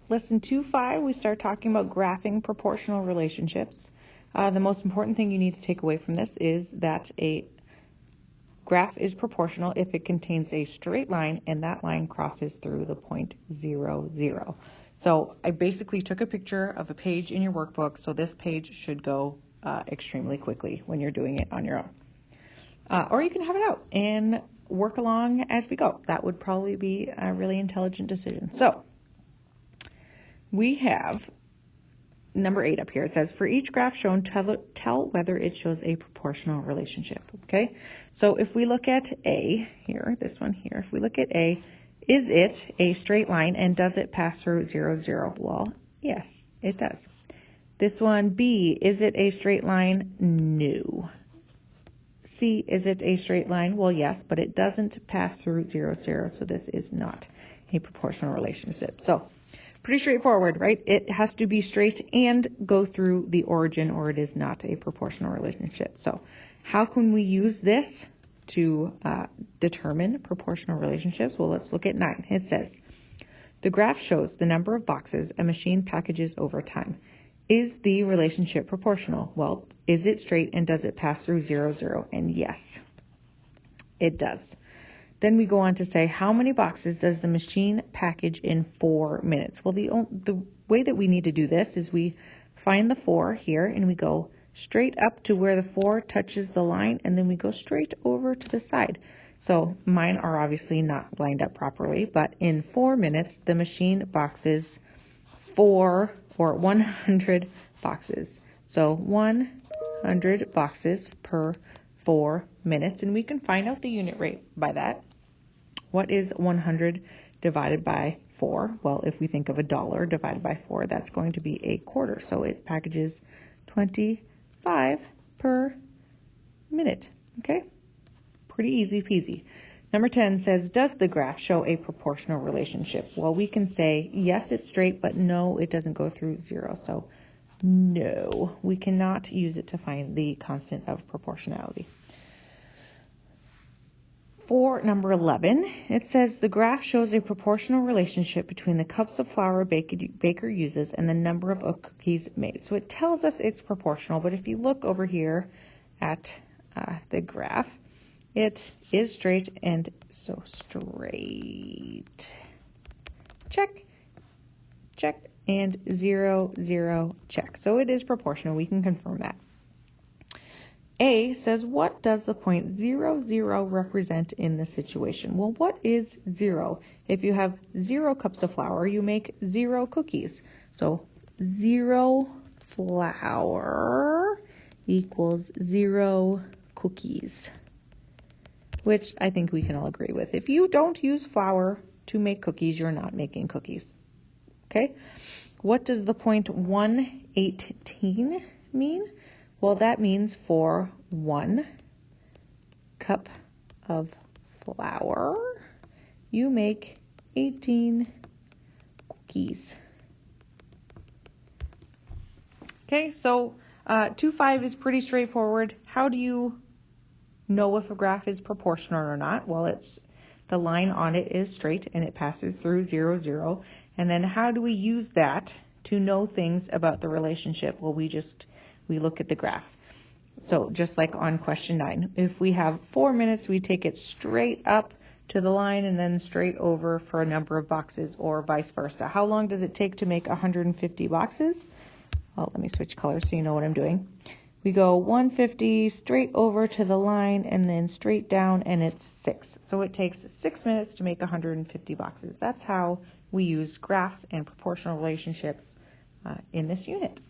Lesson 2.5, we start talking about graphing proportional relationships. The most important thing you need to take away from this is that a graph is proportional if it contains a straight line and that line crosses through the point 0, 0. So I basically took a picture of a page in your workbook, so this page should go extremely quickly when you're doing it on your own. Or you can have it out and work along as we go. That would probably be a really intelligent decision. So we have number 8 up here. It says, for each graph shown, tell whether it shows a proportional relationship. Okay, so if we look at A here, this one here, if we look at A, is it a straight line and does it pass through 0, 0? Well, yes, it does. This one, B, is it a straight line? No. C, is it a straight line? Well, yes, but it doesn't pass through 0, 0, so this is not a proportional relationship. So pretty straightforward, right? It has to be straight and go through the origin or it is not a proportional relationship. So how can we use this to determine proportional relationships? Well, let's look at 9. It says, the graph shows the number of boxes a machine packages over time. Is the relationship proportional? Well, is it straight and does it pass through 0, 0? And yes, it does. Then we go on to say, how many boxes does the machine package in 4 minutes? Well, the way that we need to do this is we find the 4 here and we go straight up to where the 4 touches the line and then we go straight over to the side. So mine are obviously not lined up properly, but in 4 minutes, the machine boxes 100 boxes. So 100 boxes per 4 minutes, and we can find out the unit rate by that. What is 100 divided by 4? Well, if we think of $1 divided by 4, that's going to be a quarter. So it packages 25 per minute. Okay? Pretty easy peasy. Number 10 says, does the graph show a proportional relationship? Well, we can say, yes, it's straight, but no, it doesn't go through 0. So no, we cannot use it to find the constant of proportionality. For number 11, it says the graph shows a proportional relationship between the cups of flour a baker uses and the number of cookies made. So it tells us it's proportional, but if you look over here at the graph, it is straight, and so straight. Check, check, and 0, 0, check. So it is proportional. We can confirm that. A says, what does the point 0, 0 represent in this situation? Well, what is 0? If you have 0 cups of flour, you make 0 cookies. So 0 flour equals 0 cookies, which I think we can all agree with. If you don't use flour to make cookies, you're not making cookies. Okay? What does the point 118 mean? Well, that means for 1 cup of flour, you make 18 cookies. Okay, so 2.5 is pretty straightforward. How do you know if a graph is proportional or not? Well, it's the line on it is straight and it passes through 0, 0. And then how do we use that to know things about the relationship? Well, we look at the graph. So just like on question 9, if we have 4 minutes, we take it straight up to the line and then straight over for a number of boxes, or vice versa. How long does it take to make 150 boxes? Well, let me switch colors so you know what I'm doing. We go 150 straight over to the line and then straight down, and it's 6. So it takes 6 minutes to make 150 boxes. That's how we use graphs and proportional relationships in this unit.